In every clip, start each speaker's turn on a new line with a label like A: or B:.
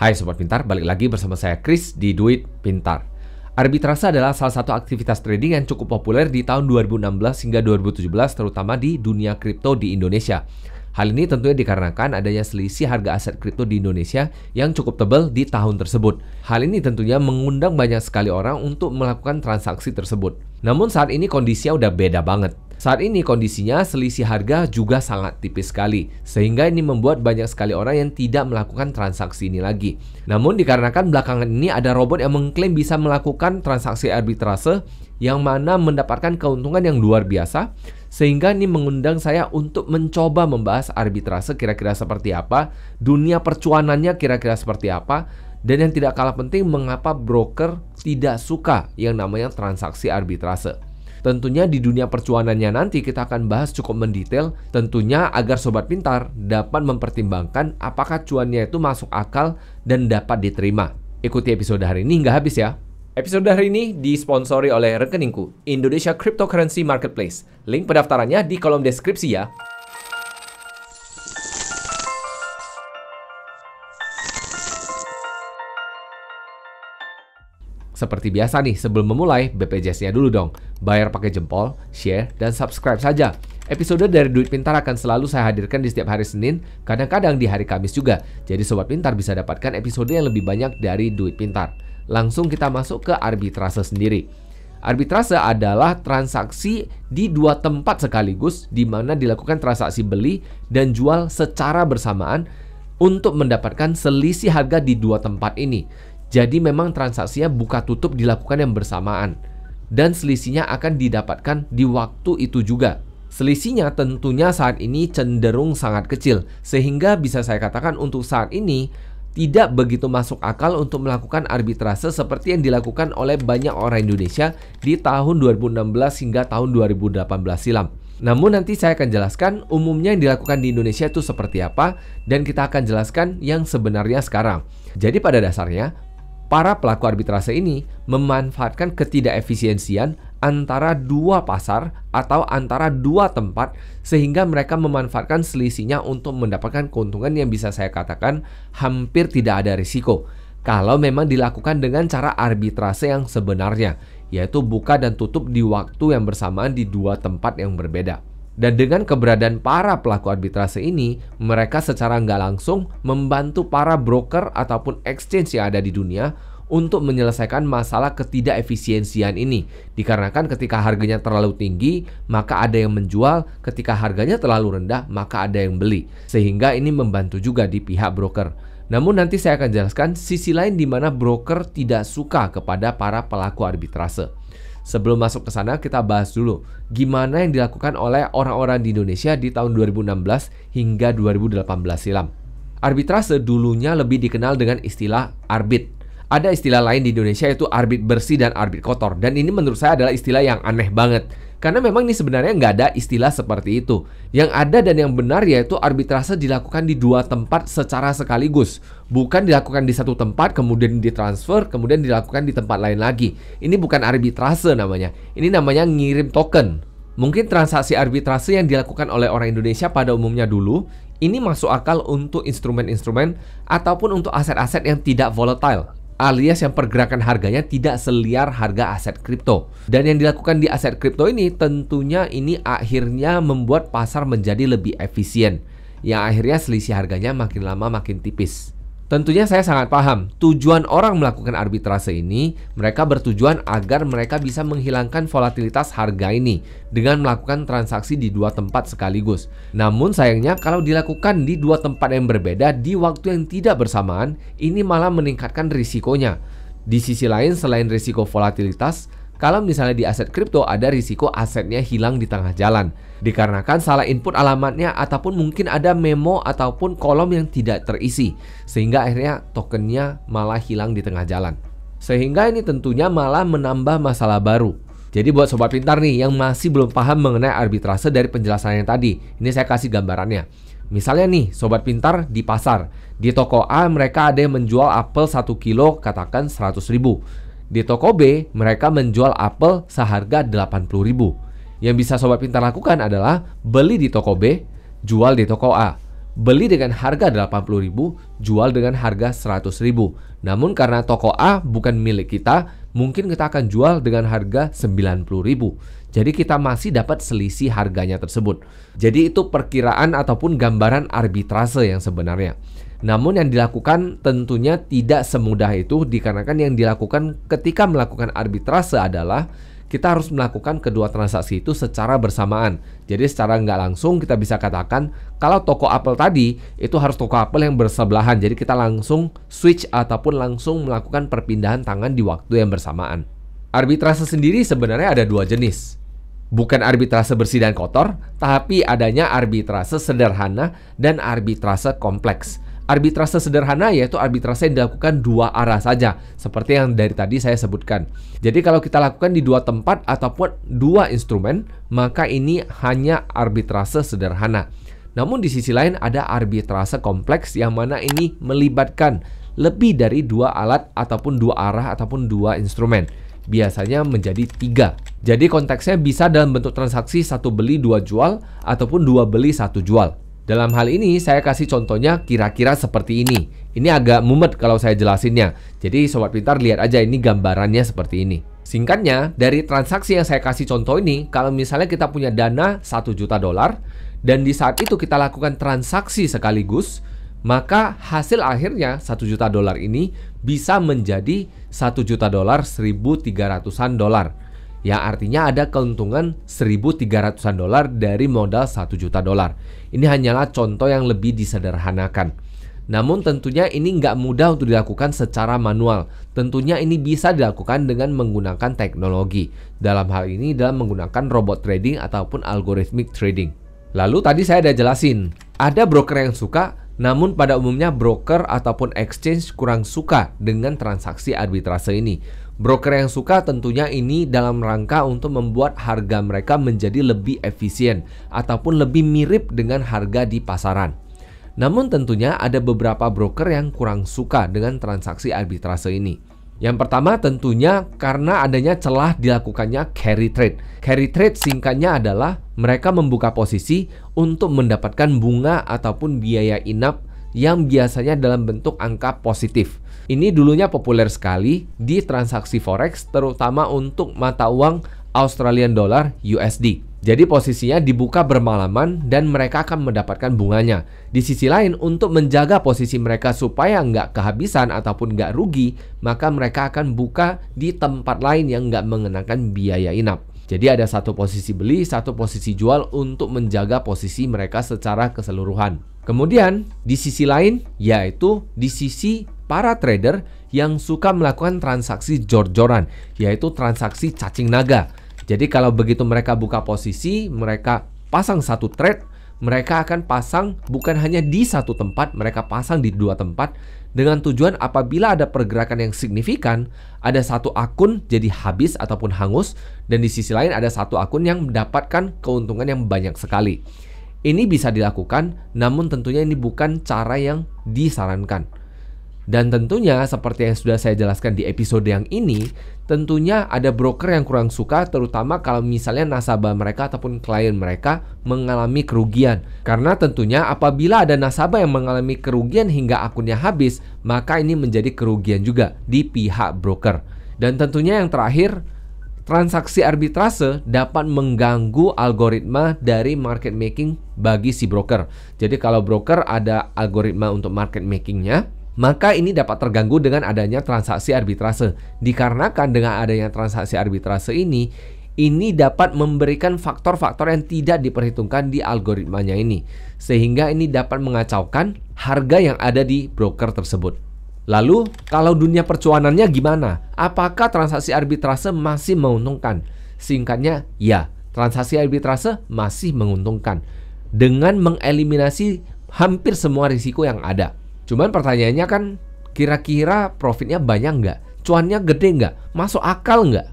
A: Hai Sobat Pintar, balik lagi bersama saya Chris di Duit Pintar. Arbitrase adalah salah satu aktivitas trading yang cukup populer di tahun 2016 hingga 2017, terutama di dunia kripto di Indonesia. Hal ini tentunya dikarenakan adanya selisih harga aset kripto di Indonesia yang cukup tebal di tahun tersebut. Hal ini tentunya mengundang banyak sekali orang untuk melakukan transaksi tersebut. Namun saat ini kondisinya udah beda banget. Saat ini kondisinya selisih harga juga sangat tipis sekali, sehingga ini membuat banyak sekali orang yang tidak melakukan transaksi ini lagi. Namun dikarenakan belakangan ini ada robot yang mengklaim bisa melakukan transaksi arbitrase yang mana mendapatkan keuntungan yang luar biasa, sehingga ini mengundang saya untuk mencoba membahas arbitrase kira-kira seperti apa, dunia percuanannya kira-kira seperti apa, dan yang tidak kalah penting mengapa broker tidak suka yang namanya transaksi arbitrase. Tentunya di dunia percuanannya nanti kita akan bahas cukup mendetail, tentunya agar Sobat Pintar dapat mempertimbangkan apakah cuannya itu masuk akal dan dapat diterima. Ikuti episode hari ini hingga habis ya. Episode hari ini disponsori oleh rekeningku, Indonesia Cryptocurrency Marketplace. Link pendaftarannya di kolom deskripsi ya. Seperti biasa nih, sebelum memulai, BPJS-nya dulu dong. Bayar pakai jempol, share, dan subscribe saja. Episode dari Duit Pintar akan selalu saya hadirkan di setiap hari Senin, kadang-kadang di hari Kamis juga. Jadi Sobat Pintar bisa dapatkan episode yang lebih banyak dari Duit Pintar. Langsung kita masuk ke arbitrase sendiri. Arbitrase adalah transaksi di dua tempat sekaligus, di mana dilakukan transaksi beli dan jual secara bersamaan untuk mendapatkan selisih harga di dua tempat ini. Jadi memang transaksinya buka tutup dilakukan yang bersamaan, dan selisihnya akan didapatkan di waktu itu juga. Selisihnya tentunya saat ini cenderung sangat kecil, sehingga bisa saya katakan untuk saat ini tidak begitu masuk akal untuk melakukan arbitrase seperti yang dilakukan oleh banyak orang Indonesia di tahun 2016 hingga tahun 2018 silam. Namun nanti saya akan jelaskan umumnya yang dilakukan di Indonesia itu seperti apa, dan kita akan jelaskan yang sebenarnya sekarang. Jadi pada dasarnya para pelaku arbitrase ini memanfaatkan ketidakefisiensian antara dua pasar atau antara dua tempat, sehingga mereka memanfaatkan selisihnya untuk mendapatkan keuntungan yang bisa saya katakan hampir tidak ada risiko kalau memang dilakukan dengan cara arbitrase yang sebenarnya, yaitu buka dan tutup di waktu yang bersamaan di dua tempat yang berbeda. Dan dengan keberadaan para pelaku arbitrase ini, mereka secara nggak langsung membantu para broker ataupun exchange yang ada di dunia untuk menyelesaikan masalah ketidakefisiensian ini. Dikarenakan ketika harganya terlalu tinggi, maka ada yang menjual, ketika harganya terlalu rendah, maka ada yang beli. Sehingga ini membantu juga di pihak broker. Namun nanti saya akan jelaskan sisi lain di mana broker tidak suka kepada para pelaku arbitrase. Sebelum masuk ke sana, kita bahas dulu gimana yang dilakukan oleh orang-orang di Indonesia di tahun 2016 hingga 2018 silam. Arbitrase dulunya lebih dikenal dengan istilah arbit. Ada istilah lain di Indonesia yaitu arbit bersih dan arbit kotor. Dan ini menurut saya adalah istilah yang aneh banget, karena memang ini sebenarnya nggak ada istilah seperti itu. Yang ada dan yang benar yaitu arbitrase dilakukan di dua tempat secara sekaligus. Bukan dilakukan di satu tempat, kemudian ditransfer, kemudian dilakukan di tempat lain lagi. Ini bukan arbitrase namanya. Ini namanya ngirim token. Mungkin transaksi arbitrase yang dilakukan oleh orang Indonesia pada umumnya dulu, ini masuk akal untuk instrumen-instrumen ataupun untuk aset-aset yang tidak volatile, alias yang pergerakan harganya tidak seliar harga aset kripto. Dan yang dilakukan di aset kripto ini tentunya ini akhirnya membuat pasar menjadi lebih efisien, yang akhirnya selisih harganya makin lama makin tipis. Tentunya saya sangat paham tujuan orang melakukan arbitrase ini. Mereka bertujuan agar mereka bisa menghilangkan volatilitas harga ini dengan melakukan transaksi di dua tempat sekaligus. Namun sayangnya kalau dilakukan di dua tempat yang berbeda di waktu yang tidak bersamaan, ini malah meningkatkan risikonya. Di sisi lain, selain risiko volatilitas, kalau misalnya di aset kripto ada risiko asetnya hilang di tengah jalan dikarenakan salah input alamatnya, ataupun mungkin ada memo ataupun kolom yang tidak terisi, sehingga akhirnya tokennya malah hilang di tengah jalan. Sehingga ini tentunya malah menambah masalah baru. Jadi buat Sobat Pintar nih yang masih belum paham mengenai arbitrase dari penjelasan yang tadi, ini saya kasih gambarannya. Misalnya nih Sobat Pintar di pasar, di toko A mereka ada yang menjual apel 1 kilo katakan 100.000. Di toko B mereka menjual apel seharga 80.000. Yang bisa Sobat Pintar lakukan adalah beli di toko B, jual di toko A. beli dengan harga 80.000, jual dengan harga 100.000. Namun karena toko A bukan milik kita, mungkin kita akan jual dengan harga 90.000. Jadi kita masih dapat selisih harganya tersebut. Jadi itu perkiraan ataupun gambaran arbitrase yang sebenarnya. Namun yang dilakukan tentunya tidak semudah itu, dikarenakan yang dilakukan ketika melakukan arbitrase adalah kita harus melakukan kedua transaksi itu secara bersamaan. Jadi secara nggak langsung kita bisa katakan kalau toko Apple tadi itu harus toko Apple yang bersebelahan. Jadi kita langsung switch ataupun langsung melakukan perpindahan tangan di waktu yang bersamaan. Arbitrase sendiri sebenarnya ada dua jenis. Bukan arbitrase bersih dan kotor, tapi adanya arbitrase sederhana dan arbitrase kompleks. Arbitrase sederhana yaitu arbitrase yang dilakukan dua arah saja, seperti yang dari tadi saya sebutkan. Jadi kalau kita lakukan di dua tempat ataupun dua instrumen, maka ini hanya arbitrase sederhana. Namun di sisi lain ada arbitrase kompleks yang mana ini melibatkan lebih dari dua alat ataupun dua arah ataupun dua instrumen. Biasanya menjadi 3. Jadi konteksnya bisa dalam bentuk transaksi 1 beli 2 jual ataupun 2 beli 1 jual. Dalam hal ini saya kasih contohnya kira-kira seperti ini. Ini agak mumet kalau saya jelasinnya. Jadi sobat pintar lihat aja ini gambarannya seperti ini. Singkatnya, dari transaksi yang saya kasih contoh ini, kalau misalnya kita punya dana 1 juta dolar dan di saat itu kita lakukan transaksi sekaligus, maka hasil akhirnya 1 juta dolar ini bisa menjadi 1 juta dolar 1.300-an dolar. Yang artinya ada keuntungan 1.300-an dolar dari modal 1 juta dolar. Ini hanyalah contoh yang lebih disederhanakan. Namun tentunya ini nggak mudah untuk dilakukan secara manual. Tentunya ini bisa dilakukan dengan menggunakan teknologi. Dalam hal ini dalam menggunakan robot trading ataupun algorithmic trading. Lalu tadi saya udah jelasin, ada broker yang suka, namun pada umumnya broker ataupun exchange kurang suka dengan transaksi arbitrase ini. Broker yang suka tentunya ini dalam rangka untuk membuat harga mereka menjadi lebih efisien ataupun lebih mirip dengan harga di pasaran. Namun tentunya ada beberapa broker yang kurang suka dengan transaksi arbitrase ini. Yang pertama tentunya karena adanya celah dilakukannya carry trade. Carry trade singkatnya adalah mereka membuka posisi untuk mendapatkan bunga ataupun biaya inap yang biasanya dalam bentuk angka positif. Ini dulunya populer sekali di transaksi forex, terutama untuk mata uang Australian dollar USD. Jadi posisinya dibuka bermalaman dan mereka akan mendapatkan bunganya. Di sisi lain, untuk menjaga posisi mereka supaya nggak kehabisan ataupun nggak rugi, maka mereka akan buka di tempat lain yang nggak mengenakan biaya inap. Jadi ada satu posisi beli, satu posisi jual untuk menjaga posisi mereka secara keseluruhan. Kemudian di sisi lain, yaitu di sisi para trader yang suka melakukan transaksi jor-joran, yaitu transaksi cacing naga. Jadi kalau begitu mereka buka posisi, mereka pasang satu trade, mereka akan pasang bukan hanya di satu tempat, mereka pasang di dua tempat dengan tujuan apabila ada pergerakan yang signifikan, ada satu akun jadi habis ataupun hangus, dan di sisi lain ada satu akun yang mendapatkan keuntungan yang banyak sekali. Ini bisa dilakukan, namun tentunya ini bukan cara yang disarankan. Dan tentunya seperti yang sudah saya jelaskan di episode yang ini, tentunya ada broker yang kurang suka, terutama kalau misalnya nasabah mereka ataupun klien mereka mengalami kerugian. Karena tentunya apabila ada nasabah yang mengalami kerugian hingga akunnya habis, maka ini menjadi kerugian juga di pihak broker. Dan tentunya yang terakhir, transaksi arbitrase dapat mengganggu algoritma dari market making bagi si broker. Jadi kalau broker ada algoritma untuk market makingnya, maka ini dapat terganggu dengan adanya transaksi arbitrase. Dikarenakan dengan adanya transaksi arbitrase ini dapat memberikan faktor-faktor yang tidak diperhitungkan di algoritmanya ini. Sehingga ini dapat mengacaukan harga yang ada di broker tersebut. Lalu, kalau dunia percuanannya gimana? Apakah transaksi arbitrase masih menguntungkan? Singkatnya, ya, transaksi arbitrase masih menguntungkan dengan mengeliminasi hampir semua risiko yang ada. Cuman pertanyaannya kan, kira-kira profitnya banyak nggak? Cuannya gede nggak? Masuk akal nggak?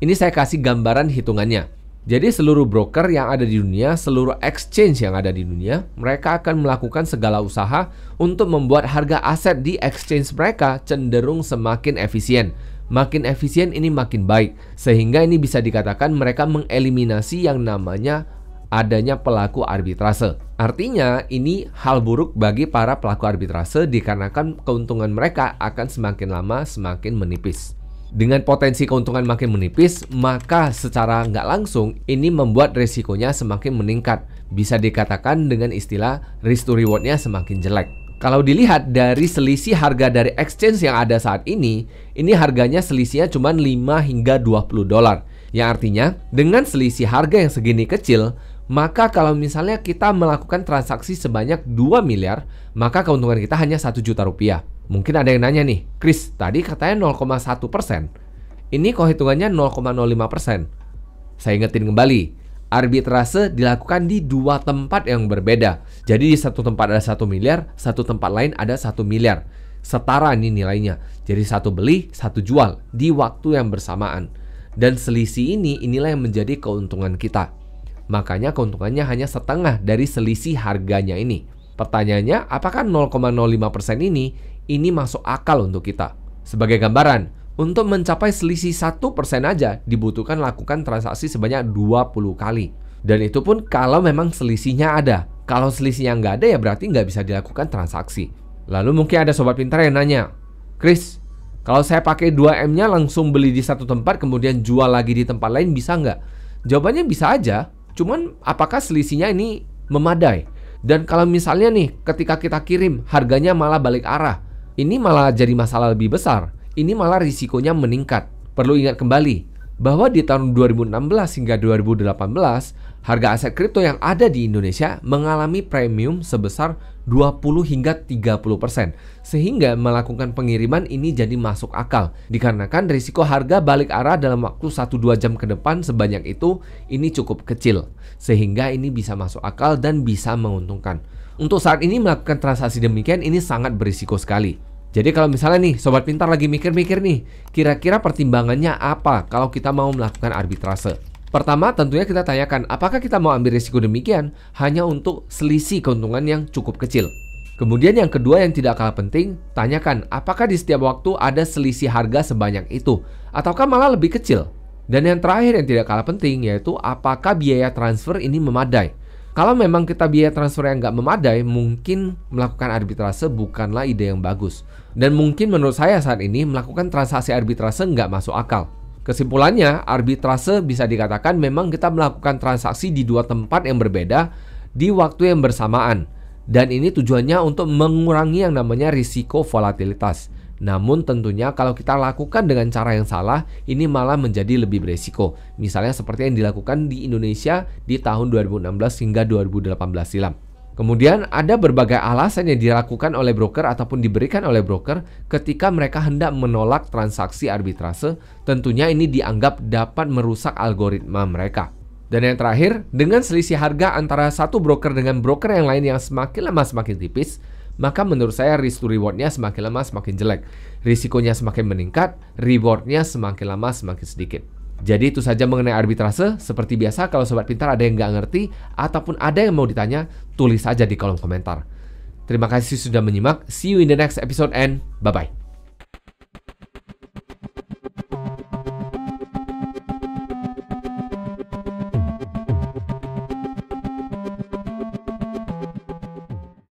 A: Ini saya kasih gambaran hitungannya. Jadi seluruh broker yang ada di dunia, seluruh exchange yang ada di dunia, mereka akan melakukan segala usaha untuk membuat harga aset di exchange mereka cenderung semakin efisien. Makin efisien ini makin baik. Sehingga ini bisa dikatakan mereka mengeliminasi yang namanya adanya pelaku arbitrase. Artinya, ini hal buruk bagi para pelaku arbitrase dikarenakan keuntungan mereka akan semakin lama semakin menipis. Dengan potensi keuntungan makin menipis, maka secara nggak langsung ini membuat resikonya semakin meningkat. Bisa dikatakan dengan istilah risk to reward-nya semakin jelek. Kalau dilihat dari selisih harga dari exchange yang ada saat ini harganya selisihnya cuma 5 hingga 20 dolar. Yang artinya, dengan selisih harga yang segini kecil, maka kalau misalnya kita melakukan transaksi sebanyak 2 miliar, maka keuntungan kita hanya 1 juta rupiah. Mungkin ada yang nanya nih, Chris, tadi katanya 0,1%. Ini kok hitungannya 0,05%. Saya ingetin kembali, arbitrase dilakukan di dua tempat yang berbeda. Jadi di satu tempat ada 1 miliar, satu tempat lain ada 1 miliar. Setara nih nilainya. Jadi satu beli, satu jual di waktu yang bersamaan. Dan selisih inilah yang menjadi keuntungan kita. Makanya keuntungannya hanya setengah dari selisih harganya ini. Pertanyaannya, apakah 0,05% ini masuk akal untuk kita? Sebagai gambaran, untuk mencapai selisih 1% aja dibutuhkan lakukan transaksi sebanyak 20 kali. Dan itu pun kalau memang selisihnya ada. Kalau selisihnya nggak ada ya berarti nggak bisa dilakukan transaksi. Lalu mungkin ada sobat pintar yang nanya, Chris, kalau saya pakai 2M-nya langsung beli di satu tempat kemudian jual lagi di tempat lain bisa nggak? Jawabannya bisa aja, cuman apakah selisihnya ini memadai? Dan kalau misalnya nih ketika kita kirim harganya malah balik arah, ini malah jadi masalah lebih besar. Ini malah risikonya meningkat. Perlu ingat kembali bahwa di tahun 2016 hingga 2018 harga aset kripto yang ada di Indonesia mengalami premium sebesar 20 hingga 30%. Sehingga melakukan pengiriman ini jadi masuk akal. Dikarenakan risiko harga balik arah dalam waktu 1-2 jam ke depan sebanyak itu ini cukup kecil. Sehingga ini bisa masuk akal dan bisa menguntungkan. Untuk saat ini melakukan transaksi demikian ini sangat berisiko sekali. Jadi kalau misalnya nih sobat pintar lagi mikir-mikir nih, kira-kira pertimbangannya apa kalau kita mau melakukan arbitrase? Pertama, tentunya kita tanyakan apakah kita mau ambil risiko demikian hanya untuk selisih keuntungan yang cukup kecil. Kemudian yang kedua yang tidak kalah penting, tanyakan apakah di setiap waktu ada selisih harga sebanyak itu ataukah malah lebih kecil. Dan yang terakhir yang tidak kalah penting yaitu apakah biaya transfer ini memadai. Kalau memang kita biaya transfer yang nggak memadai, mungkin melakukan arbitrase bukanlah ide yang bagus. Dan mungkin menurut saya saat ini melakukan transaksi arbitrase nggak masuk akal. Kesimpulannya, arbitrase bisa dikatakan memang kita melakukan transaksi di dua tempat yang berbeda di waktu yang bersamaan. Dan ini tujuannya untuk mengurangi yang namanya risiko volatilitas. Namun tentunya kalau kita lakukan dengan cara yang salah, ini malah menjadi lebih beresiko. Misalnya seperti yang dilakukan di Indonesia di tahun 2016 hingga 2018 silam. Kemudian ada berbagai alasan yang dilakukan oleh broker ataupun diberikan oleh broker ketika mereka hendak menolak transaksi arbitrase. Tentunya ini dianggap dapat merusak algoritma mereka. Dan yang terakhir, dengan selisih harga antara satu broker dengan broker yang lain yang semakin lama semakin tipis, maka menurut saya risk to reward-nya semakin lama semakin jelek. Risikonya semakin meningkat, reward-nya semakin lama semakin sedikit. Jadi itu saja mengenai arbitrase. Seperti biasa kalau sobat pintar ada yang nggak ngerti ataupun ada yang mau ditanya, tulis saja di kolom komentar. Terima kasih sudah menyimak. See you in the next episode and bye-bye.